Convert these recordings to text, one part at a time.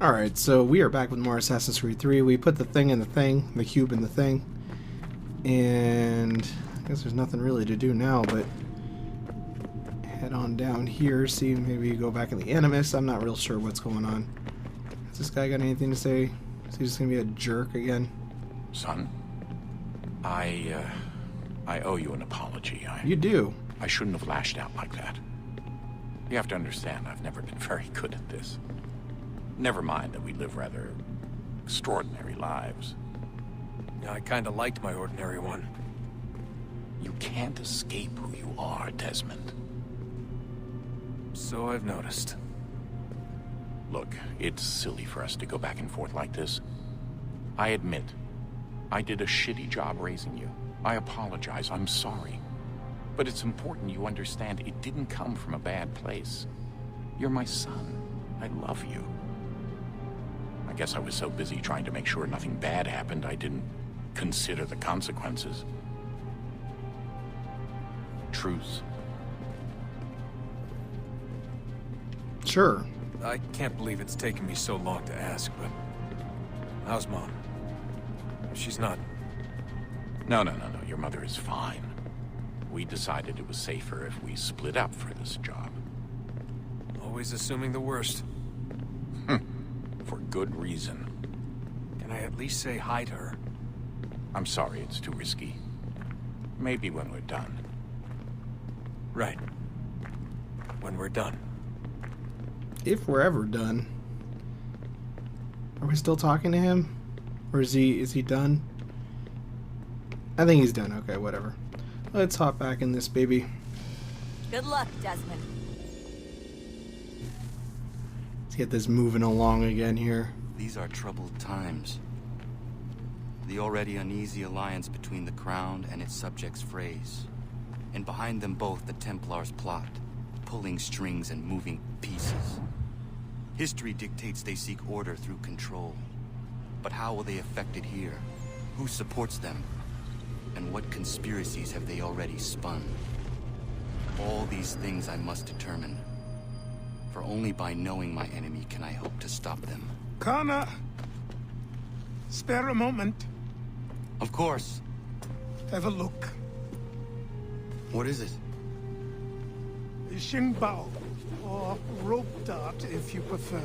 Alright, so we are back with more Assassin's Creed 3. We put the thing in the thing, the cube in the thing. And I guess there's nothing really to do now, but head on down here, see maybe go back in the Animus. I'm not real sure what's going on. Has this guy got anything to say? Is he just gonna be a jerk again? Son, I owe you an apology. You do? I shouldn't have lashed out like that. You have to understand, I've never been very good at this. Never mind that we live rather extraordinary lives. I kinda liked my ordinary one. You can't escape who you are, Desmond. So I've noticed. Look, it's silly for us to go back and forth like this. I admit, I did a shitty job raising you. I apologize, I'm sorry. But it's important you understand it didn't come from a bad place. You're my son. I love you. I guess I was so busy trying to make sure nothing bad happened, I didn't consider the consequences. Truce. Sure. I can't believe it's taken me so long to ask, but... how's Mom? She's not... No. Your mother is fine. We decided it was safer if we split up for this job. Always assuming the worst. For good reason. Can I at least say hi to her? I'm sorry, it's too risky. Maybe when we're done. Right. When we're done. If we're ever done. Are we still talking to him? Or is he done? I think he's done. Okay, whatever. Let's hop back in this baby. Good luck, Desmond. Let's get this moving along again here. These are troubled times. The already uneasy alliance between the Crown and its subjects frays. And behind them both the Templars plot, pulling strings and moving pieces. History dictates they seek order through control. But how will they affect it here? Who supports them? And what conspiracies have they already spun? All these things I must determine. For only by knowing my enemy can I hope to stop them. Connor! Spare a moment. Of course. Have a look. What is it? Xingbao, or rope dart if you prefer.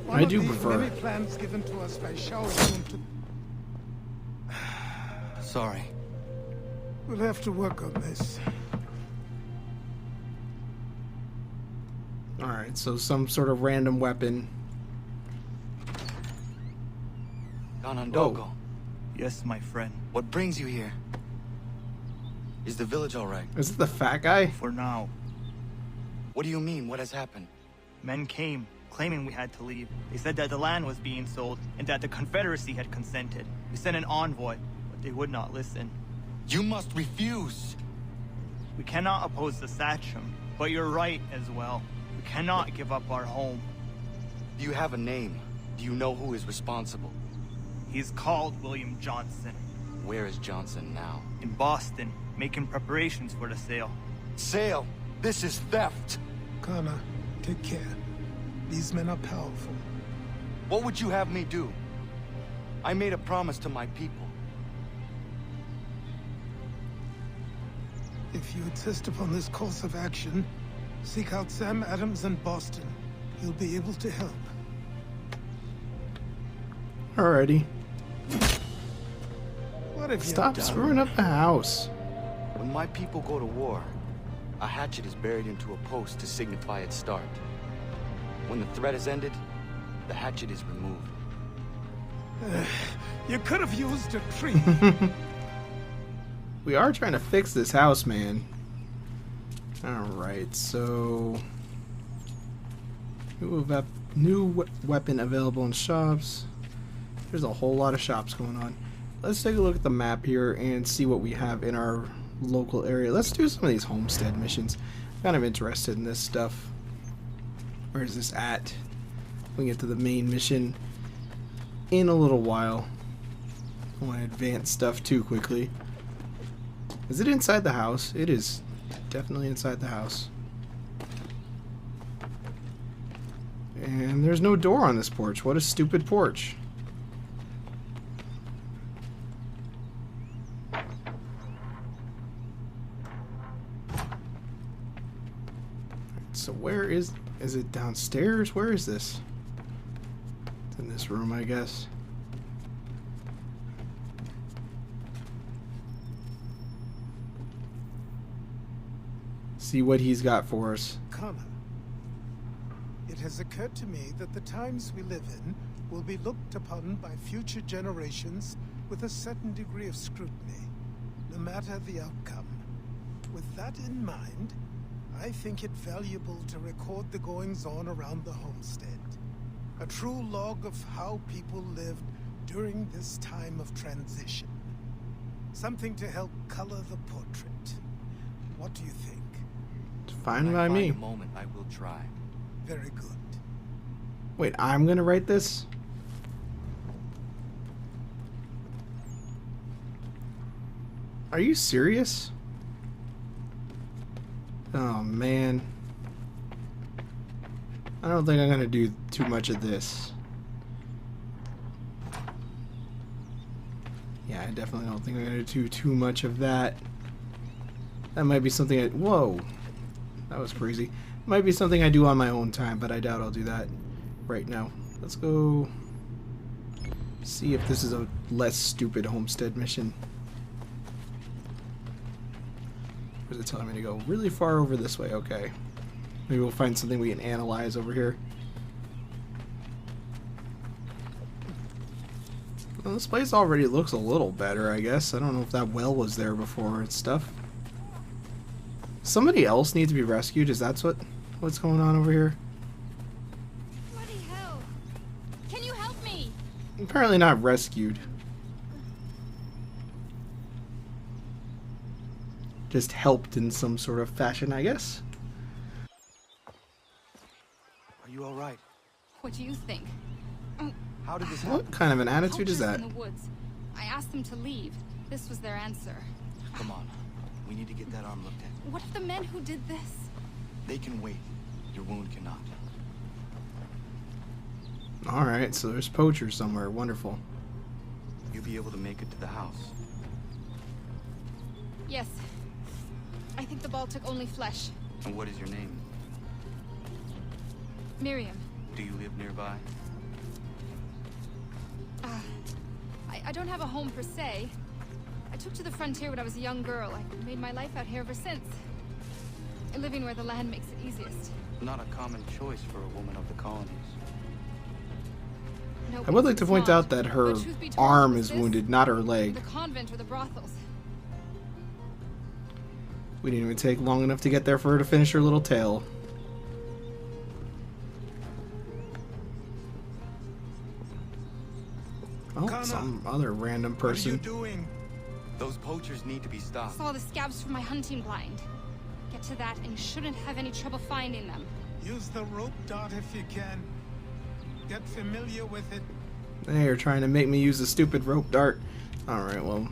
I do prefer. Many plans given to us by Shao Yun to... Sorry. We'll have to work on this. Alright, so some sort of random weapon. Ganondogo, Yes, my friend. what brings you here? Is the village all right? Is it the fat guy? For now, What do you mean? What has happened? men came, claiming we had to leave. They said that the land was being sold, and that the Confederacy had consented. We sent an envoy, but they would not listen. You must refuse! We cannot oppose the Sachem, but you're right as well. We cannot give up our home. Do you have a name? Do you know who is responsible? He's called William Johnson, Where is Johnson now? in Boston, making preparations for the sale. Sale! This is theft! Connor, take care. These men are powerful. What would you have me do? I made a promise to my people. If you insist upon this course of action, seek out Sam Adams in Boston. He'll be able to help. Alrighty. What have Stop you done? screwing up the house. When my people go to war, a hatchet is buried into a post to signify its start. When the threat is ended, the hatchet is removed. You could have used a tree. We are trying to fix this house, man. Alright, so... New weapon available in shops. There's a whole lot of shops going on. Let's take a look at the map here and see what we have in our local area. Let's do some of these homestead missions. I'm kind of interested in this stuff. Where is this at? We can get to the main mission in a little while. I don't want to advance stuff too quickly. Is it inside the house? It is definitely inside the house. And there's no door on this porch. What a stupid porch. So where is it downstairs? Where is this? It's in this room, I guess. See what he's got for us. Connor, it has occurred to me that the times we live in will be looked upon by future generations with a certain degree of scrutiny, no matter the outcome. With that in mind, I think it valuable to record the goings-on around the homestead. A true log of how people lived during this time of transition. Something to help color the portrait. What do you think? It's fine When by I me. find a moment, I will try. Very good. Wait, I'm gonna write this? Are you serious? Oh man. I don't think I'm gonna do too much of this. Yeah, I definitely don't think I'm gonna do too much of that. That might be something I... Whoa. That was crazy. Might be something I do on my own time, but I doubt I'll do that right now. Let's go see if this is a less stupid homestead mission. Where's it telling me to go? Really far over this way, okay. Maybe we'll find something we can analyze over here. Well, this place already looks a little better, I guess. I don't know if that well was there before and stuff. Somebody else needs to be rescued. Is that what's going on over here? Bloody hell! Can you help me? Apparently not rescued. Just helped in some sort of fashion, I guess. Are you all right? What do you think? How did this happen? What kind of an attitude is Poachers that? in the woods. I asked them to leave. This was their answer. Come on. We need to get that arm looked at. What if the men who did this? They can wait. Your wound cannot. Alright, so there's poachers somewhere. Wonderful. You'll be able to make it to the house. Yes. I think the ball took only flesh. And what is your name? Miriam. Do you live nearby? I don't have a home per se. I took to the frontier when I was a young girl. I made my life out here ever since. Living where the land makes it easiest. Not a common choice for a woman of the colonies. No, I would like to it's point not. out that her But truth be told, arm it is was this, wounded, not her or leg. the convent or the brothels. We didn't even take long enough to get there for her to finish her little tale. Oh, Connor, some other random What are you person. doing? Those poachers need to be stopped. Saw the scabs from my hunting blind. Get to that and you shouldn't have any trouble finding them. Use the rope dart if you can. Get familiar with it. They are trying to make me use the stupid rope dart. Alright, well.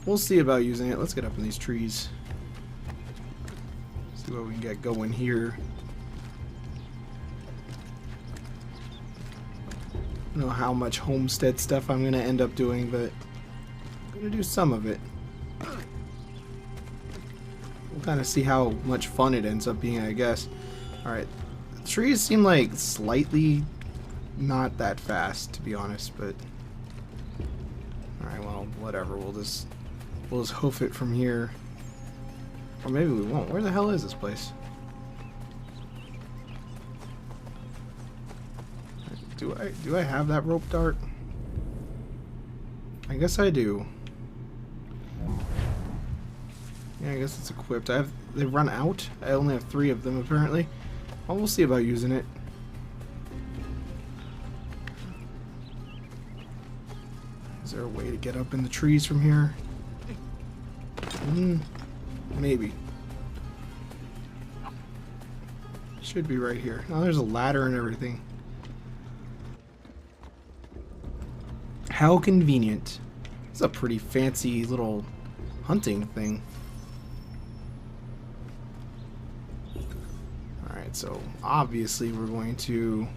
We'll see about using it. Let's get up in these trees. See what we can get going here. I don't know how much homestead stuff I'm going to end up doing, but I'm going to do some of it. We'll kind of see how much fun it ends up being, I guess. Alright. The trees seem like slightly not that fast, to be honest, but... Alright, well, whatever. We'll just hoof it from here. Or maybe we won't. Where the hell is this place? Do I have that rope dart? I guess I do. Yeah, I guess it's equipped. They've run out. I only have 3 of them apparently. Well, we'll see about using it. Is there a way to get up in the trees from here? Maybe. Should be right here. Oh, there's a ladder and everything. How convenient. It's a pretty fancy little hunting thing. Alright, Alright, so obviously we're going to